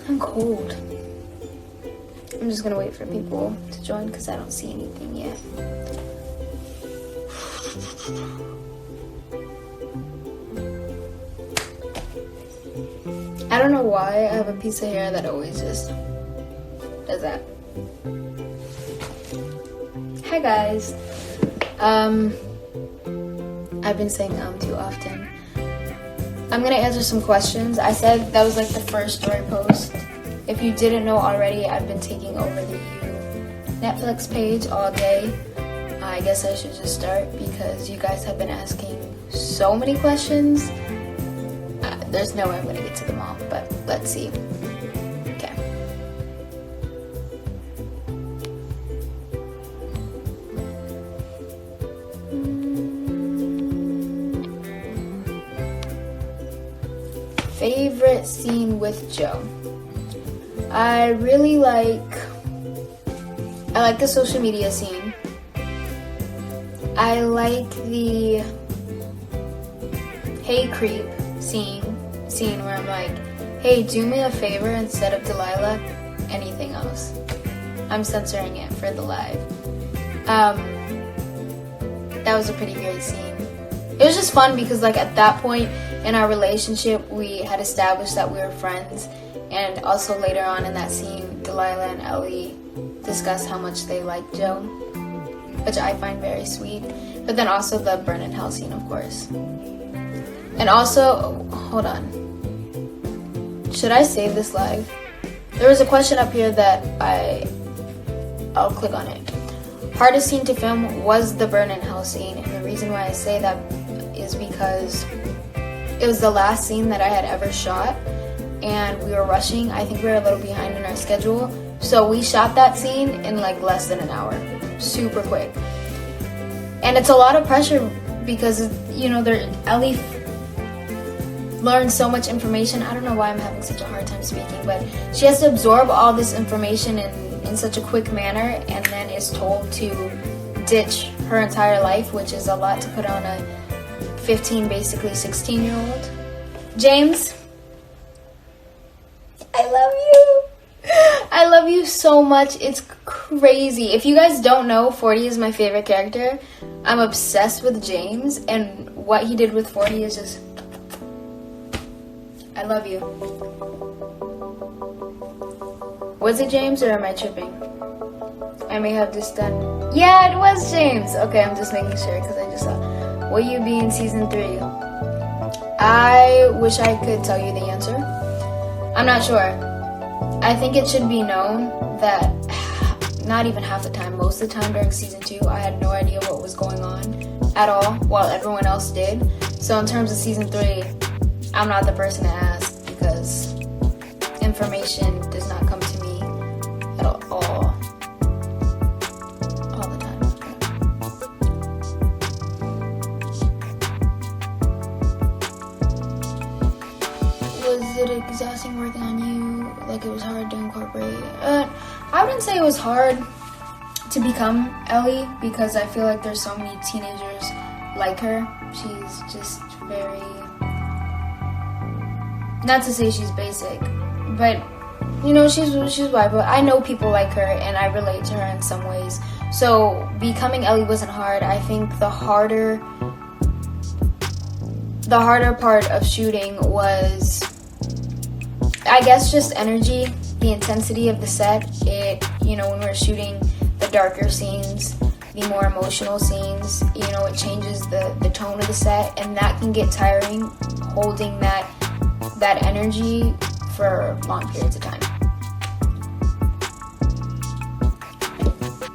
I'm cold. I'm just gonna wait for people to join because I don't see anything yet. I don't know why I have a piece of hair that always just does that. Hi guys. I've been saying too often. I'm gonna answer some questions. I said that was like the first story post. If you didn't know already, I've been taking over the Netflix page all day. I guess I should just start because you guys have been asking so many questions. There's no way I'm gonna get to them all, but let's see. Okay. Favorite scene with Joe? I like the social media scene. I like the hey creep scene where I'm like, hey, do me a favor, instead of Delilah, anything else. I'm censoring it for the live. That was a pretty great scene. It was just fun because like at that point in our relationship, we had established that we were friends. And also later on in that scene, Delilah and Ellie discuss how much they like Joe, which I find very sweet. But then also the burn in hell scene, of course. And also, hold on. Should I save this live? There was a question up here that I'll click on it. Hardest scene to film was the burn in hell scene. And the reason why I say that is because it was the last scene that I had ever shot. And we were rushing. I think we were a little behind in our schedule. So we shot that scene in like less than an hour. Super quick. And it's a lot of pressure because, you know, Ellie learns so much information. I don't know why I'm having such a hard time speaking, but she has to absorb all this information in such a quick manner and then is told to ditch her entire life, which is a lot to put on a 15, basically 16-year-old. James, I love you. I love you so much. It's crazy. If you guys don't know, 40 is my favorite character. I'm obsessed with James, and what he did with 40 is just... I love you. Was it James or am I tripping? I may have just done... Yeah, it was James. Okay, I'm just making sure because I just saw... Will you be in season 3? I wish I could tell you the answer. I'm not sure. I think it should be known that not even half the time, most of the time during season 2, I had no idea what was going on at all, while everyone else did. So in terms of season 3, I'm not the person to ask because information does not come to me at all the time. Was it exhausting working on you? Like it was hard to incorporate? I wouldn't say it was hard to become Ellie because I feel like there's so many teenagers like her. She's just very... Not to say she's basic, but you know, she's white, but I know people like her and I relate to her in some ways. So becoming Ellie wasn't hard. I think the harder part of shooting was, I guess, just energy, the intensity of the set. You know, when we're shooting the darker scenes, the more emotional scenes, you know, it changes the tone of the set, and that can get tiring, holding that energy for long periods of time.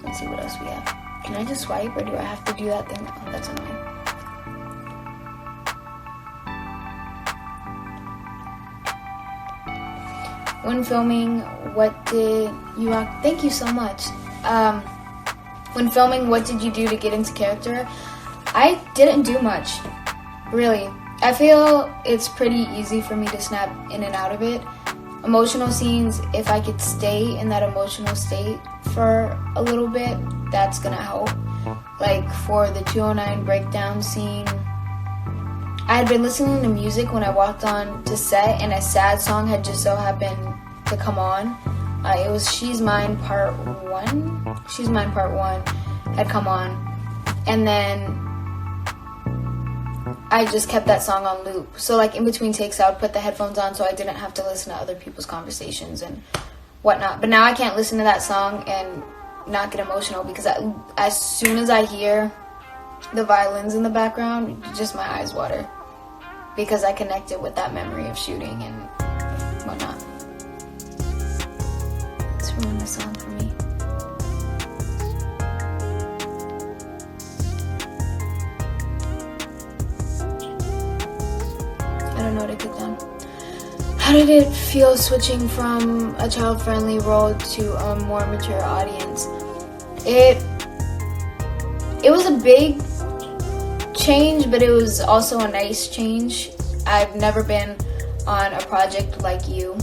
Let's see what else we have. Can I just swipe or do I have to do that thing? Oh, that's annoying. When filming, what did you... Thank you so much. When filming, what did you do to get into character? I didn't do much, really. I feel it's pretty easy for me to snap in and out of it. Emotional scenes, if I could stay in that emotional state for a little bit, that's gonna help. Like for the 209 breakdown scene, I had been listening to music when I walked on to set, and a sad song had just so happened to come on. It was She's Mine Part 1. She's Mine Part 1 had come on. And then I just kept that song on loop. So like in between takes, I would put the headphones on so I didn't have to listen to other people's conversations and whatnot. But now I can't listen to that song and not get emotional, because as soon as I hear the violins in the background, just my eyes water, because I connected with that memory of shooting and whatnot. It's ruined the song for me. I don't know what I did then. How did it feel switching from a child-friendly role to a more mature audience? It was a big change, but it was also a nice change. I've never been on a project like You,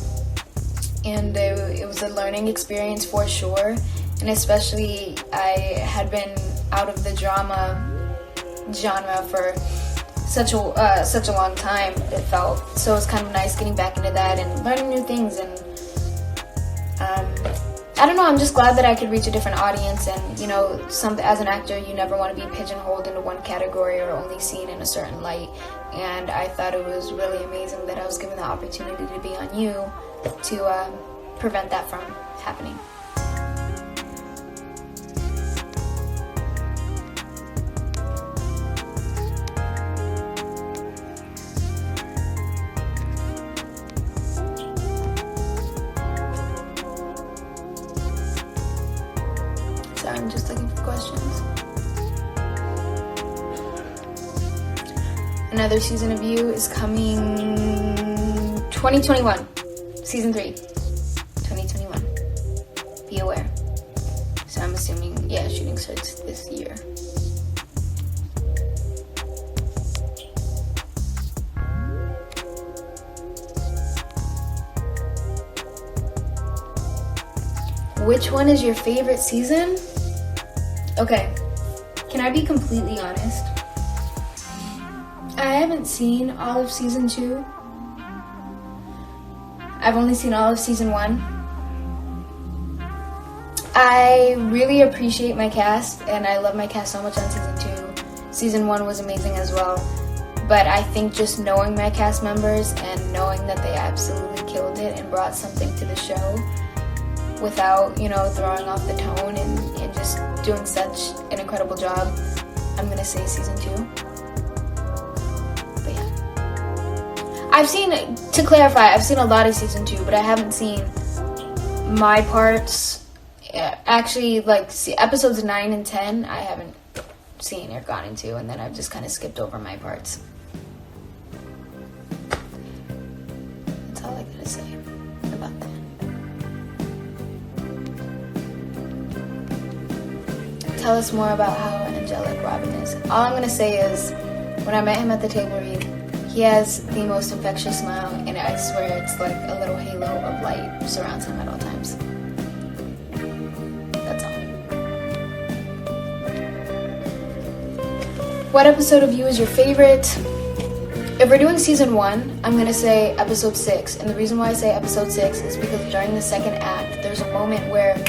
and it was a learning experience for sure. And especially, I had been out of the drama genre for such a long time, it felt. So it was kind of nice getting back into that and learning new things. And I don't know, I'm just glad that I could reach a different audience. And, you know, as an actor, you never want to be pigeonholed into one category or only seen in a certain light. And I thought it was really amazing that I was given the opportunity to be on You to prevent that from happening. I'm just looking for questions. Another season of You is coming 2021. Season 3. 2021. Be aware. So I'm assuming, yeah, shooting starts this year. Which one is your favorite season? Okay, can I be completely honest? I haven't seen all of season 2. I've only seen all of season 1. I really appreciate my cast, and I love my cast so much on season 2. Season 1 was amazing as well. But I think just knowing my cast members and knowing that they absolutely killed it and brought something to the show without, you know, throwing off the tone and just doing such an incredible job, I'm gonna say season 2. But yeah, I've seen, to clarify, I've seen a lot of season 2, but I haven't seen my parts. Actually, like, episodes 9 and 10, I haven't seen or gone into, and then I've just kind of skipped over my parts. That's all I gotta say about that. Tell us more about how angelic Robin is. All I'm gonna say is, when I met him at the table read, he has the most infectious smile, and I swear it's like a little halo of light surrounds him at all times. That's all. What episode of You is your favorite? If we're doing season 1, I'm gonna say episode 6. And the reason why I say episode 6 is because during the second act, there's a moment where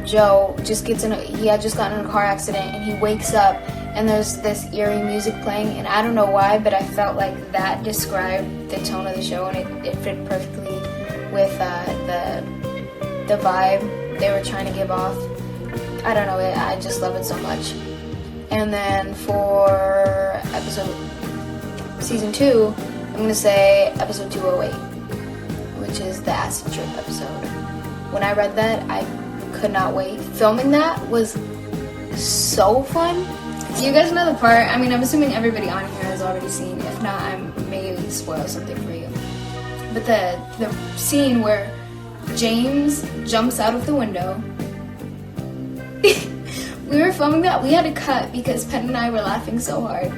Joe just he had just gotten in a car accident, and he wakes up and there's this eerie music playing, and I don't know why, but I felt like that described the tone of the show, and it fit perfectly with the vibe they were trying to give off. I don't know, I just love it so much. And then for season 2, I'm gonna say episode 208, which is the acid trip episode. When I read that, I could not wait. Filming that was so fun. Do you guys know the part? I mean, I'm assuming everybody on here has already seen. If not, I may spoil something for you. But the scene where James jumps out of the window. We were filming that. We had to cut because Penn and I were laughing so hard.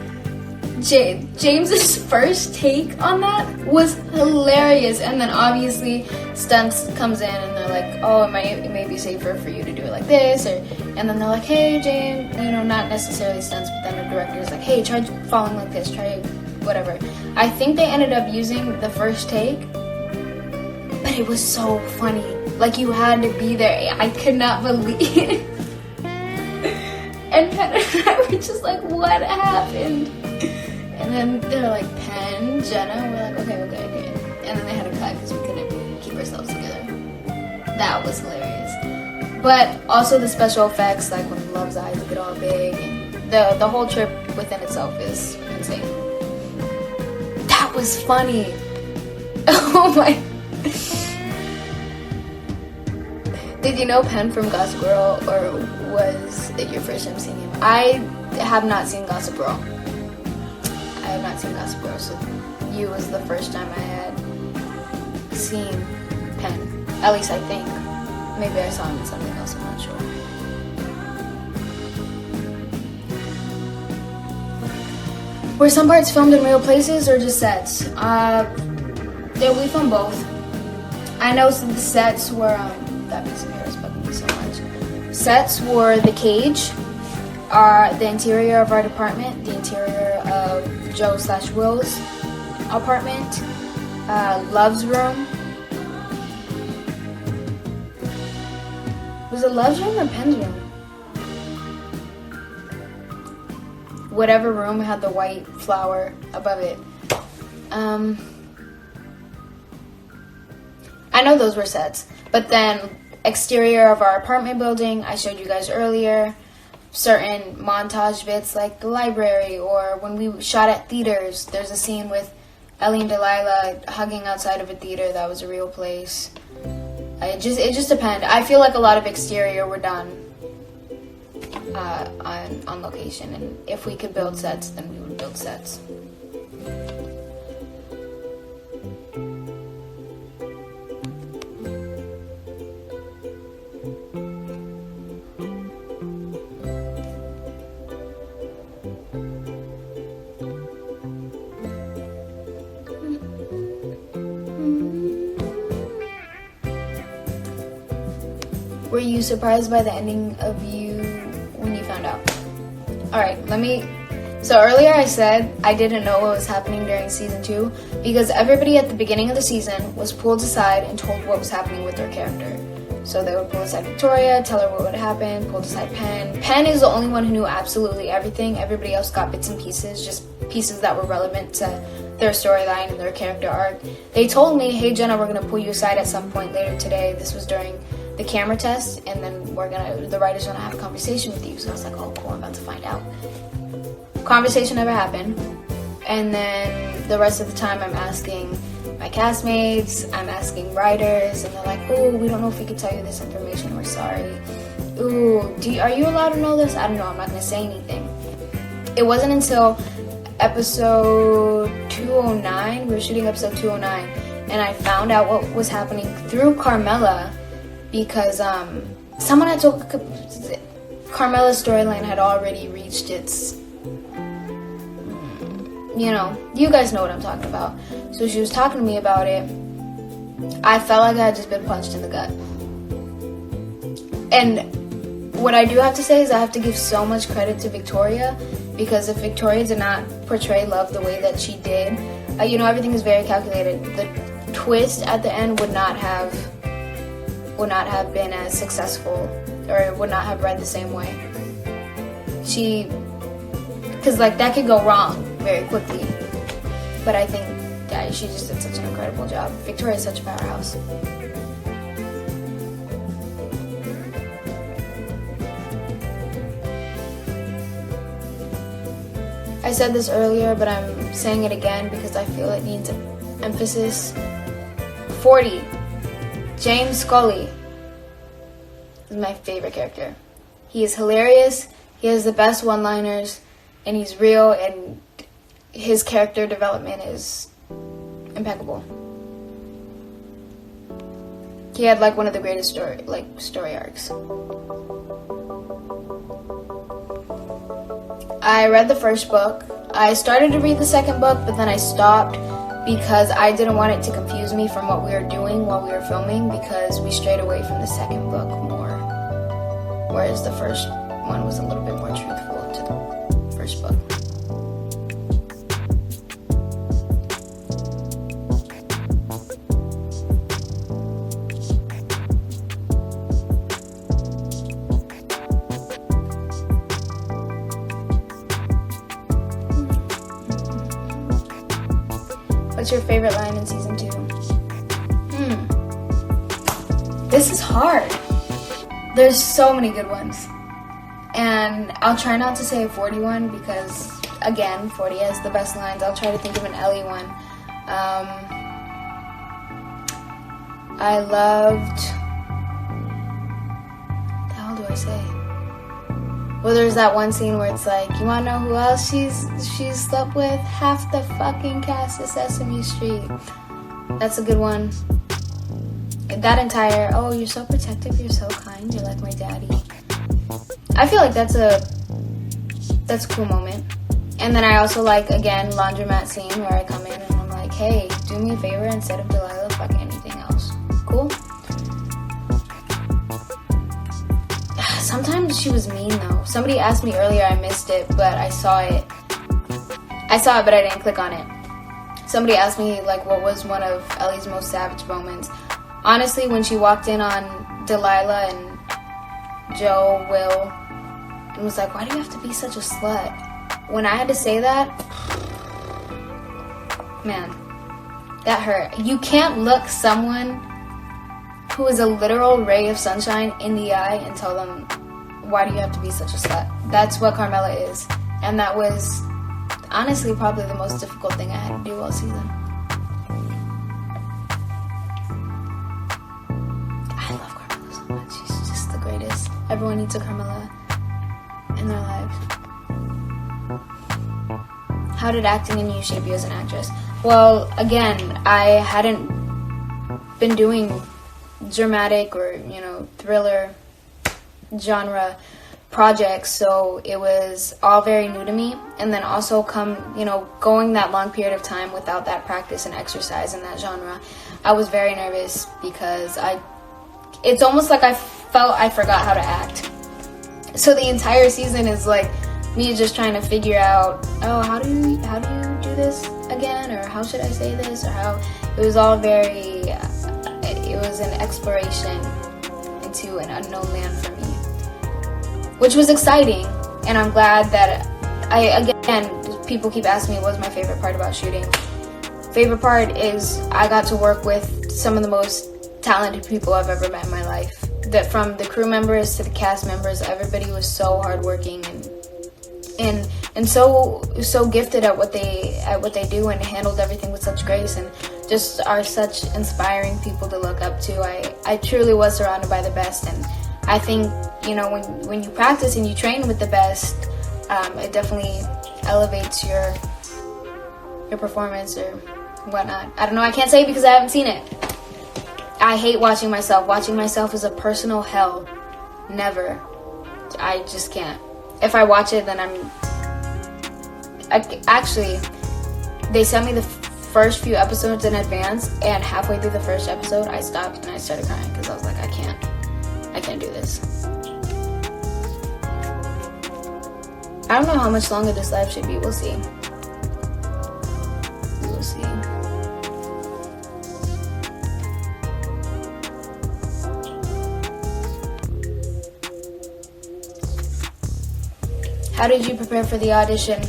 James's first take on that was hilarious, and then obviously Stunts comes in and they're like, oh, it may be safer for you to do it like this, and then they're like, hey James, you know, not necessarily Stunts, but then the director's like, hey, try falling like this, try whatever. I think they ended up using the first take, it was so funny. Like, you had to be there. I could not believe it. And Penn and I were just like, what happened? And then they're like, Penn, Jenna, and we're like, okay. And then they had to cut because we couldn't keep ourselves together. That was hilarious. But also the special effects, like when Love's eyes get all big, and the whole trip within itself is insane. That was funny. Oh my. Did you know Penn from Gossip Girl, or was it your first time seeing him? I have not seen Gossip Girl. So you was the first time I had seen Penn. At least I think. Maybe I saw him in something else, I'm not sure. Were some parts filmed in real places or just sets? Yeah, we filmed both. I know the sets were, that piece of hair is bugging me so much. Sets were the cage, the interior of our department, the interior of Joe/Will's apartment, Love's room. Was it Love's room or Penn's room? Whatever room had the white flower above it. I know those were sets. But then exterior of our apartment building, I showed you guys earlier. Certain montage bits like the library, or when we shot at theaters, there's a scene with Ellie and Delilah hugging outside of a theater. That was a real place. It just depends. I feel like a lot of exterior were done on location, and if we could build sets, then we would build sets. Were you surprised by the ending of You when you found out? Alright, so earlier I said I didn't know what was happening during season 2 because everybody at the beginning of the season was pulled aside and told what was happening with their character. So they would pull aside Victoria, tell her what would happen, pulled aside Penn. Penn is the only one who knew absolutely everything. Everybody else got bits and pieces, just pieces that were relevant to their storyline and their character arc. They told me, hey Jenna, we're going to pull you aside at some point later today. This was during the camera test, and then the writer's gonna have a conversation with you. So I was like, oh cool, I'm about to find out. Conversation never happened. And then the rest of the time I'm asking my castmates, I'm asking writers, and they're like, oh, we don't know if we can tell you this information, we're sorry. Ooh, are you allowed to know this? I don't know, I'm not gonna say anything. It wasn't until episode 209, we were shooting episode 209, and I found out what was happening through Carmela, because someone had told Carmela's storyline had already reached its, you guys know what I'm talking about. So she was talking to me about it. I felt like I had just been punched in the gut. And what I do have to say is I have to give so much credit to Victoria, because if Victoria did not portray Love the way that she did, everything is very calculated. The twist at the end would not have been as successful, or would not have read the same way. Because that could go wrong very quickly. But I think she just did such an incredible job. Victoria's such a powerhouse. I said this earlier, but I'm saying it again because I feel it needs emphasis. 40. James Scully is my favorite character. He is hilarious, he has the best one-liners, and he's real, and his character development is impeccable. He had one of the greatest story arcs. I read the first book. I started to read the second book, but then I stopped because I didn't want it to confuse me from what we were doing while we were filming, because we strayed away from the second book more, whereas the first one was a little bit more truthful to the first book. What's your favorite line in season 2? This is hard. There's so many good ones. And I'll try not to say a 40 one because, again, 40 has the best lines. I'll try to think of an Ellie one. I loved... What the hell do I say? Well, there's that one scene where it's like, you wanna know who else she's slept with? Half the fucking cast of Sesame Street. That's a good one. That entire, oh, you're so protective, you're so kind, you're like my daddy. I feel like that's a cool moment. And then I also like, again, laundromat scene where I come in and I'm like, hey, do me a favor, instead of Delilah, fuck anything else. Cool? Sometimes she was mean though. Somebody asked me earlier, I missed it, but I saw it. But I didn't click on it. Somebody asked me like what was one of Ellie's most savage moments. Honestly, when she walked in on Delilah and Joe, Will, and was like, why do you have to be such a slut? When I had to say that, man, that hurt. You can't look someone who is a literal ray of sunshine in the eye and tell them, why do you have to be such a slut? That's what Carmela is. And that was honestly probably the most difficult thing I had to do all season. I love Carmela so much. She's just the greatest. Everyone needs a Carmela in their lives. How did acting in you shape you as an actress? Well, again, I hadn't been doing dramatic or, thriller genre projects, so it was all very new to me. And then also going that long period of time without that practice and exercise in that genre, I was very nervous because it's almost like I felt I forgot how to act. So the entire season is like me just trying to figure out, how do you do this again, or how should I say this, or how. It was all very it was an exploration into an unknown land for me, which was exciting. And I'm glad that people keep asking me what's my favorite part about shooting. Favorite part is I got to work with some of the most talented people I've ever met in my life. That from the crew members to the cast members, everybody was so hardworking and so gifted at what they do, and handled everything with such grace, and just are such inspiring people to look up to. I truly was surrounded by the best, and I think when you practice and you train with the best, it definitely elevates your performance or whatnot. I don't know. I can't say because I haven't seen it. I hate watching myself. Watching myself is a personal hell. Never. I just can't. If I watch it, then actually, they sent me the first few episodes in advance, and halfway through the first episode, I stopped and I started crying because I was like, I can't do this. I don't know how much longer this live should be. We'll see. We'll see. How did you prepare for the audition?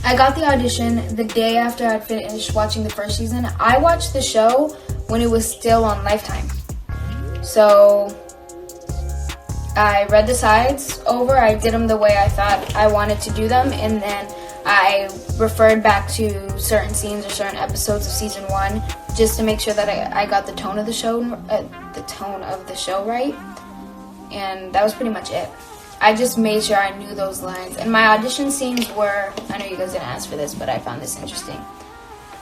I got the audition the day after I'd finished watching the first season. I watched the show when it was still on Lifetime. So I read the sides over. I did them the way I thought I wanted to do them. And then I referred back to certain scenes or certain episodes of season 1 just to make sure that I got the tone of the show right. And that was pretty much it. I just made sure I knew those lines. And my audition scenes were, I know you guys didn't ask for this, but I found this interesting.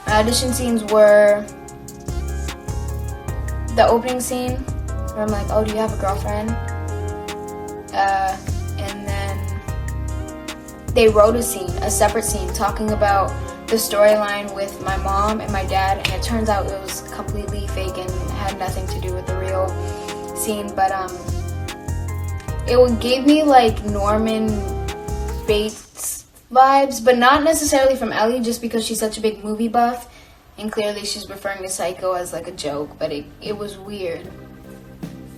My audition scenes were the opening scene where I'm like, oh, do you have a girlfriend? And then they wrote a separate scene talking about the storyline with my mom and my dad, and it turns out it was completely fake and had nothing to do with the real scene, but it gave me like Norman Bates vibes, but not necessarily from Ellie, just because she's such a big movie buff, and clearly she's referring to Psycho as like a joke, but it was weird.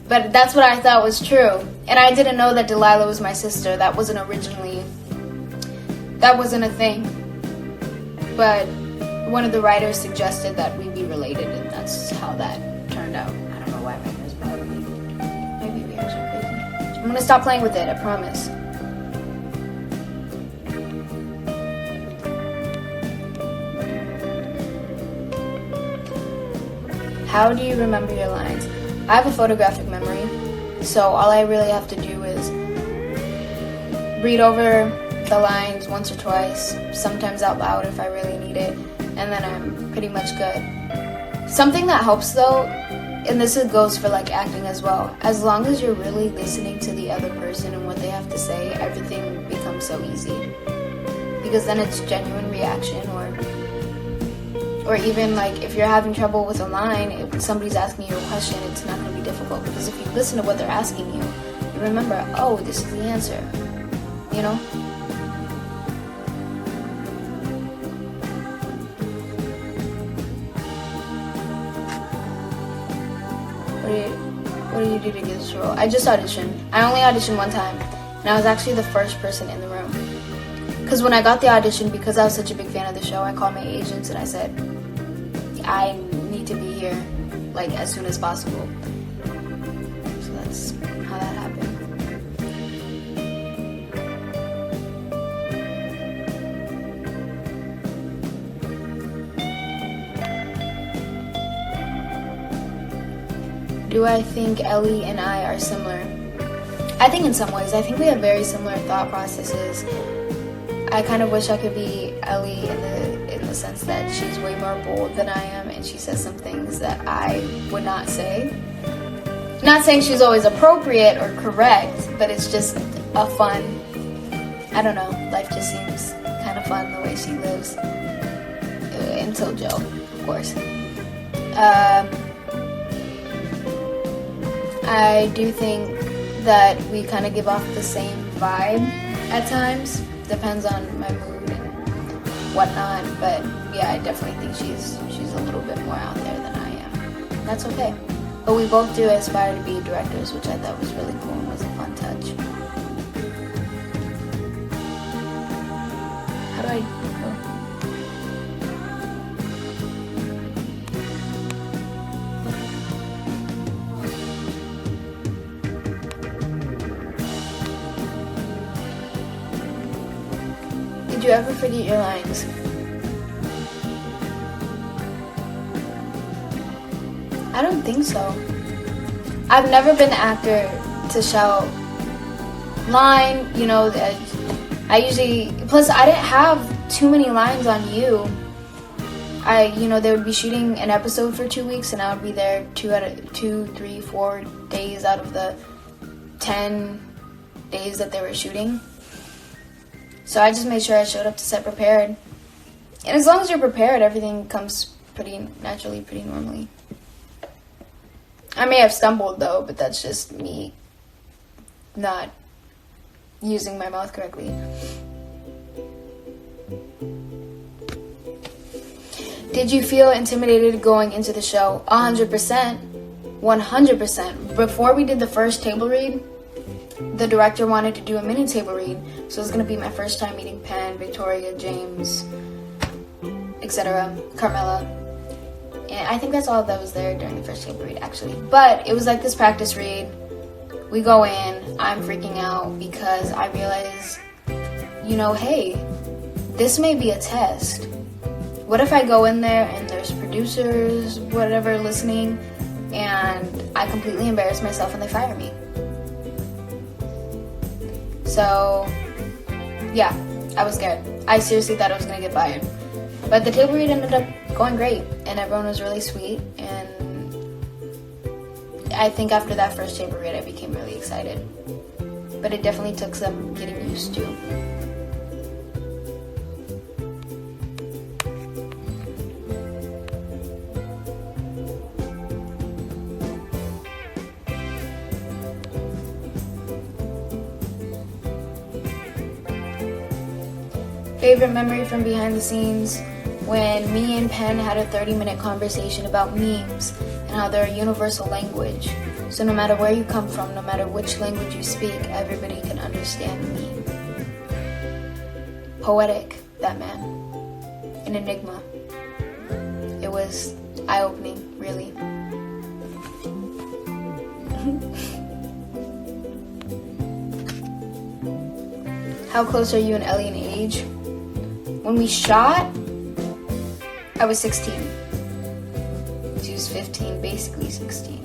But that's what I thought was true. And I didn't know that Delilah was my sister. That wasn't a thing. But one of the writers suggested that we be related, and that's how that turned out. I don't know why my hair's bothering me. My baby hairs are crazy. I'm gonna stop playing with it, I promise. How do you remember your lines? I have a photographic memory, so all I really have to do is read over the lines once or twice, sometimes out loud if I really need it, and then I'm pretty much good. Something that helps though, and this goes for like acting as well, as long as you're really listening to the other person and what they have to say, everything becomes so easy. Because then it's genuine reaction, or even like if you're having trouble with a line, if somebody's asking you a question, it's not going to be difficult, because if you listen to what they're asking you, you remember, oh, this is the answer, you know? What did you do to get this role? I just auditioned. I only auditioned one time, and I was actually the first person in the room. Because when I got the audition, because I was such a big fan of the show, I called my agents and I said, I need to be here, like, as soon as possible. So that's how that happened. Do I think Ellie and I are similar? I think in some ways. I think we have very similar thought processes. I kind of wish I could be Ellie in the sense that she's way more bold than I am, and she says some things that I would not say. Not saying she's always appropriate or correct, but it's just a fun, I don't know, life just seems kind of fun the way she lives. Until Joe, of course. I do think that we kind of give off the same vibe at times. Depends on my mood and whatnot, but yeah, I definitely think she's a little bit more out there than I am. That's okay. But we both do aspire to be directors, which I thought was really cool and was a fun touch. How do I go? Did you ever forget your lines? I don't think so. I've never been an actor to shout line, you know, I usually, plus I didn't have too many lines on You. They would be shooting an episode for 2 weeks and I would be there 2, 3, 4 days out of the 10 days that they were shooting. So I just made sure I showed up to set prepared. And as long as you're prepared, everything comes pretty naturally, pretty normally. I may have stumbled though, but that's just me not using my mouth correctly. Did you feel intimidated going into the show? 100%. 100%. Before we did the first table read, the director wanted to do a mini table read, so it was going to be my first time meeting Penn, Victoria, James, etc., Carmela. And I think that's all that was there during the first table read, actually. But it was like this practice read. We go in, I'm freaking out because I realize, hey, this may be a test. What if I go in there and there's producers, whatever, listening, and I completely embarrass myself and they fire me? So, yeah, I was scared. I seriously thought I was going to get fired. But the table read ended up going great, and everyone was really sweet, and I think after that first table read, I became really excited. But it definitely took some getting used to. Favorite memory from behind the scenes? When me and Penn had a 30-minute conversation about memes and how they're a universal language. So no matter where you come from, no matter which language you speak, everybody can understand a meme. Poetic, that man. An enigma. was eye-opening, really. How close are you and Ellie in age? When we shot, I was 16. She was 15, basically 16.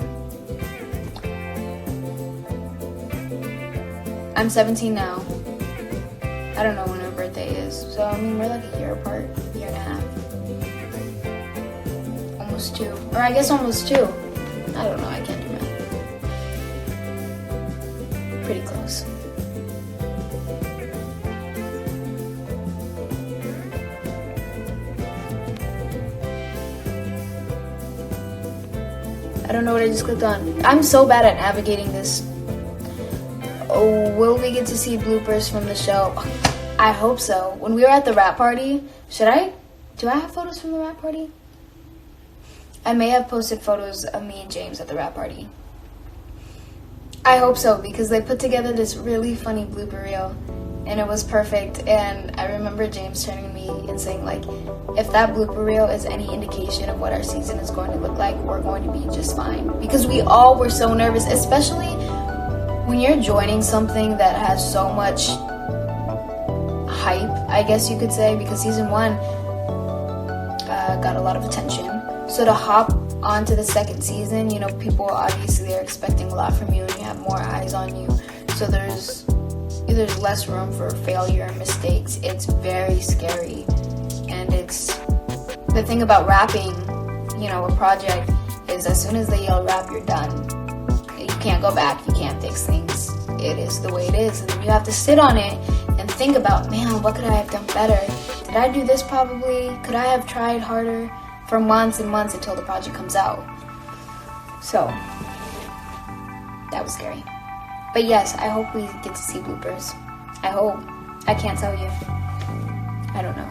I'm 17 now. I don't know when her birthday is. So, I mean, we're like a year apart, year and a half. Almost 2. Or I guess almost 2. I don't know, I can't do math. Pretty close. I don't know what I just clicked on. I'm so bad at navigating this. Oh, will we get to see bloopers from the show? I hope so. When we were at the rap party, do I have photos from the rap party? I may have posted photos of me and James at the rap party. I hope so, because they put together this really funny blooper reel, and it was perfect. And I remember James turning to me and saying, like, if that blooper reel is any indication of what our season is going to look like, we're going to be just fine. Because we all were so nervous, especially when you're joining something that has so much hype, I guess you could say, because season 1 got a lot of attention. So to hop onto the second season, you know, people obviously are expecting a lot from you, and you have more eyes on you. So there's less room for failure and mistakes. It's very scary. And it's the thing about rapping, you know, a project is as soon as they yell rap, you're done. You can't go back, you can't fix things. It is the way it is. And then you have to sit on it and think about, man, what could I have done better? Did I do this probably? Could I have tried harder? For months and months until the project comes out. So, that was scary. But yes, I hope we get to see bloopers. I hope. I can't tell you. I don't know.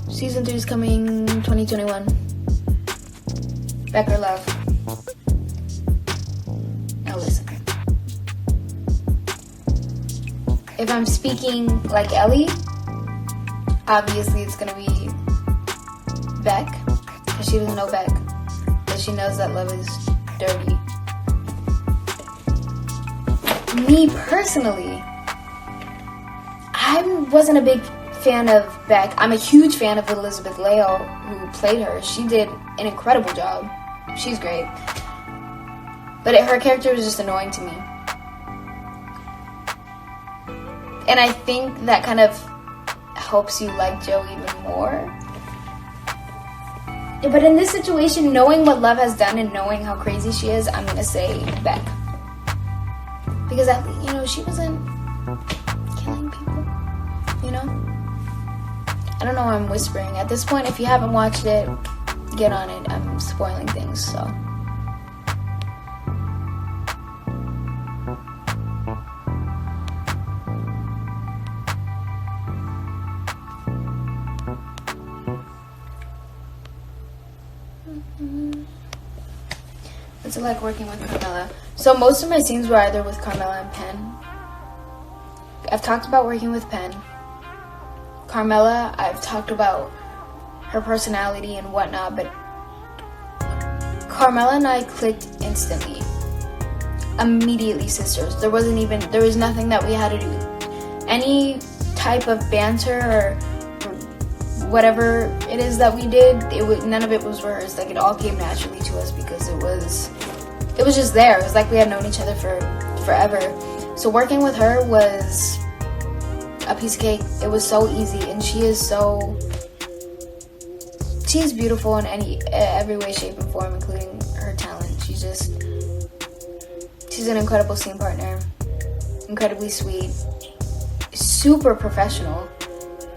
Season 3 is coming 2021. Becker Love. Now listen. If I'm speaking like Ellie, obviously it's gonna be Beck, because she doesn't know Beck, but she knows that love is dirty. Me personally, I wasn't a big fan of Beck. I'm a huge fan of Elizabeth Leo, who played her. She did an incredible job. She's great. But her character was just annoying to me. And I think that kind of helps you like Joe even more. But in this situation, knowing what Love has done and knowing how crazy she is, I'm gonna say Beck. Because you know, she wasn't killing people, you know? I don't know why I'm whispering. At this point, if you haven't watched it, get on it. I'm spoiling things, so. What's it like working with Carmela? So most of my scenes were either with Carmela and Penn. I've talked about working with Penn. Carmela, I've talked about her personality and whatnot, but Carmela and I clicked instantly. Immediately sisters. There was nothing that we had to do. Any type of banter or whatever it is that we did, none of it was rehearsed. Like, it all came naturally to us because it was just there. It was like we had known each other for forever. So working with her was a piece of cake. It was so easy, and she is beautiful in every way, shape, and form, including her talent. She's an incredible scene partner, incredibly sweet, super professional,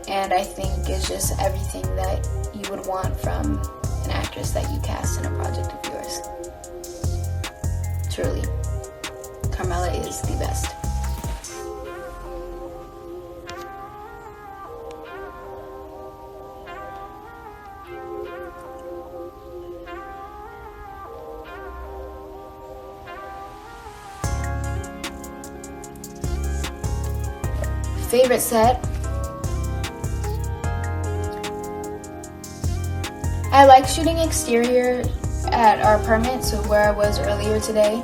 and I think it's just everything that you would want from an actress that you cast in a project of yours. Truly, Carmela is the best. favorite set. I like shooting exterior at our apartment, so where I was earlier today.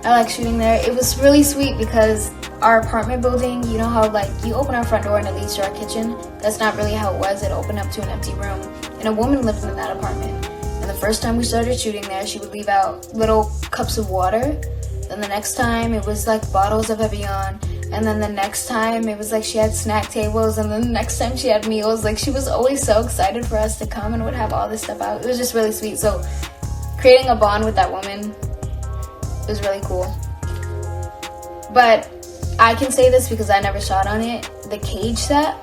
I like shooting there. It was really sweet because our apartment building, you know how like you open our front door and it leads to our kitchen? That's not really how it was. It opened up to an empty room. And a woman lived in that apartment. And the first time we started shooting there, she would leave out little cups of water. Then the next time it was like bottles of Evian. And then the next time it was like she had snack tables. And then the next time she had meals. Like she was always so excited for us to come and would have all this stuff out. It was just really sweet. So creating a bond with that woman was really cool. But I can say this because I never shot on it. The cage set,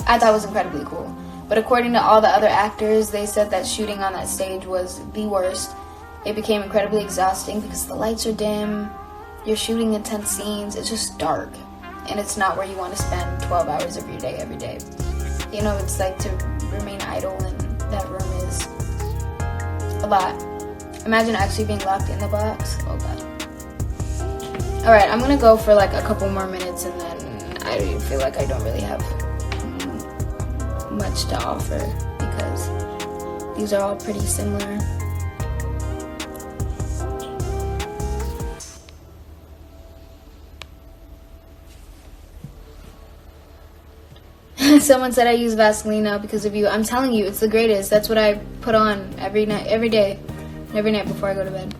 I thought was incredibly cool. But according to all the other actors, they said that shooting on that stage was the worst. It became incredibly exhausting because the lights are dim, you're shooting intense scenes, it's just dark. And it's not where you want to spend 12 hours of your day every day. You know, it's like to remain idle in that room is a lot. Imagine actually being locked in the box. Oh god. Alright, I'm gonna go for like a couple more minutes and then I feel like I don't really have much to offer because these are all pretty similar. Someone said I use Vaseline now because of you. I'm telling you, it's the greatest. That's what I put on every night, every day, every night before I go to bed.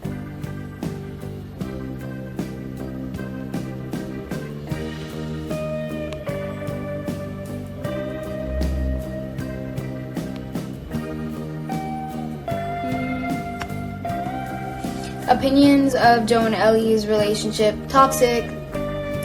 Opinions of Joe and Ellie's relationship. Toxic.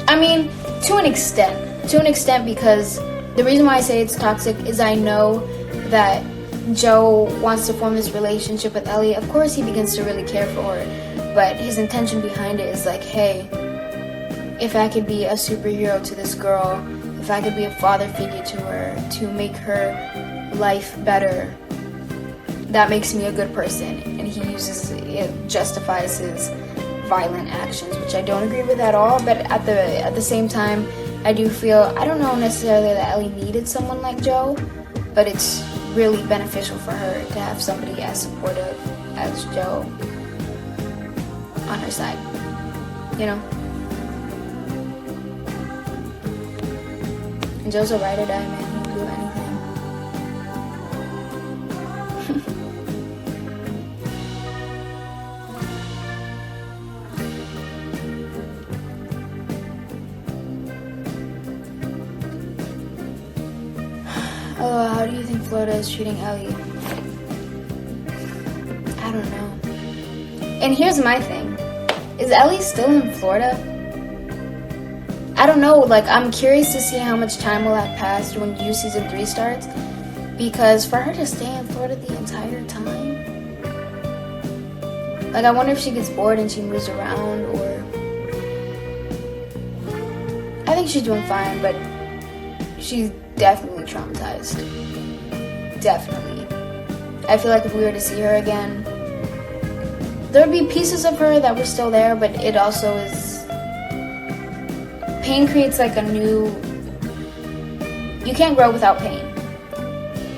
I mean, to an extent because the reason why I say it's toxic is I know that Joe wants to form this relationship with Ellie. Of course he begins to really care for her, but his intention behind it is like, hey, if I could be a superhero to this girl, if I could be a father figure to her, to make her life better, that makes me a good person. And he uses it, justifies his violent actions, which I don't agree with at all, but at the same time, I do feel, I don't know necessarily that Ellie needed someone like Joe, but it's really beneficial for her to have somebody as supportive as Joe on her side, you know? And Joe's a ride or die man, he'll do anything. Oh, how do you think Florida is treating Ellie? I don't know. And here's my thing. Is Ellie still in Florida? I don't know. Like, I'm curious to see how much time will have passed when You Season 3 starts. Because for her to stay in Florida the entire time... Like, I wonder if she gets bored and she moves around, or... I think she's doing fine, but she's definitely traumatized. Definitely. I feel like if we were to see her again, there would be pieces of her that were still there, but it also is... Pain creates like a new... You can't grow without pain.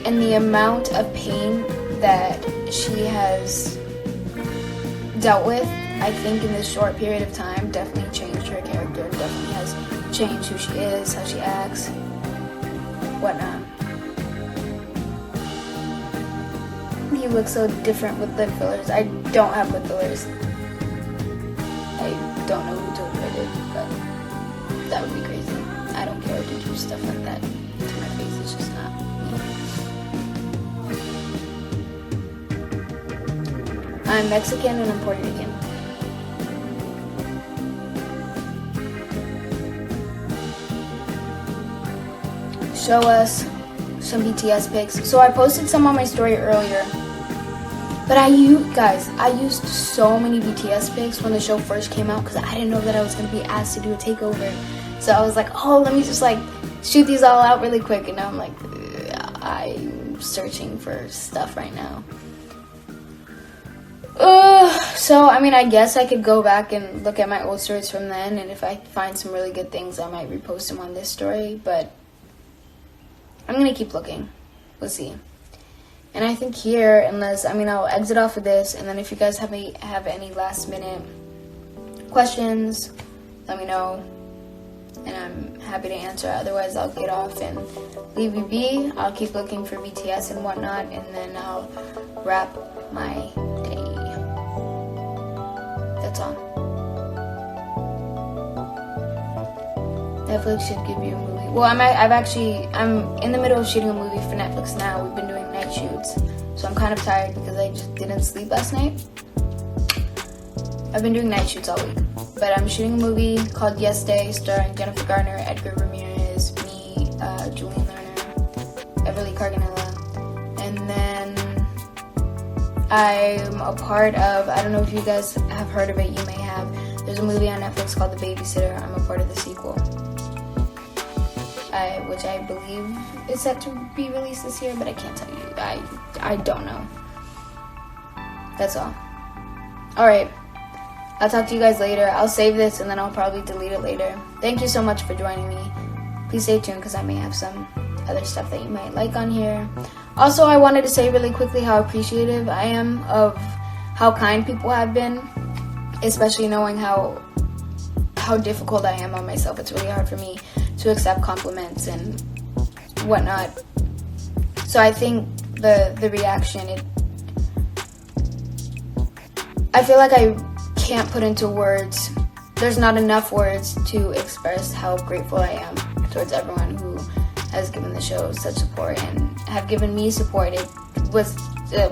And the amount of pain that she has dealt with, I think in this short period of time, definitely changed her character. Definitely has changed who she is, how she acts, whatnot. You look so different with lip fillers. I don't have lip fillers. I don't know who told you I did, but that would be crazy. I don't care to do stuff like that to my face. It's just not me. I'm Mexican and I'm Puerto Rican. Show us some BTS pics. So I posted some on my story earlier. But I used so many BTS pics when the show first came out because I didn't know that I was going to be asked to do a takeover. So I was like, oh, let me just like shoot these all out really quick. And now I'm like, I'm searching for stuff right now. So, I mean, I guess I could go back and look at my old stories from then, and if I find some really good things, I might repost them on this story, but I'm going to keep looking. We'll see. And I think here, I'll exit off of this, and then if you guys have any last minute questions, let me know, and I'm happy to answer. Otherwise, I'll get off and leave you be. I'll keep looking for BTS and whatnot, and then I'll wrap my day. That's all. Netflix should give you a movie. Well, I'm in the middle of shooting a movie for Netflix now. We've been doing night shoots, so I'm kind of tired because I just didn't sleep last night. I've been doing night shoots all week, but I'm shooting a movie called Yes Day, starring Jennifer Garner, Edgar Ramirez, me, Julian Lerner, Everly Carganella, and then I'm a part of, I don't know if you guys have heard of it, you may have, there's a movie on Netflix called The Babysitter. I'm a part of the sequel, which I believe is set to be released this year, but I can't tell you. I don't know. That's all. Alright, I'll talk to you guys later. I'll save this and then I'll probably delete it later. Thank you so much for joining me. Please stay tuned because I may have some other stuff that you might like on here. Also, I wanted to say really quickly how appreciative I am of how kind people have been, especially knowing how difficult I am on myself. It's really hard for me to accept compliments and whatnot. So I think the reaction, I feel like I can't put into words. There's not enough words to express how grateful I am towards everyone who has given the show such support and have given me support.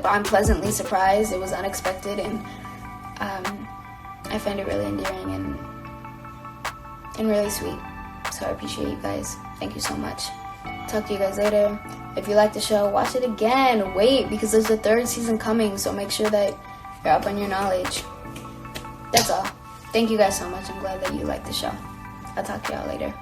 I'm pleasantly surprised. It was unexpected, and I find it really endearing and really sweet. So I appreciate you guys. Thank you so much. Talk to you guys later. If you like the show, watch it again. Wait, because there's a third season coming, so make sure that you're up on your knowledge. That's all. Thank you guys so much. I'm glad that you liked the show. I'll talk to y'all later.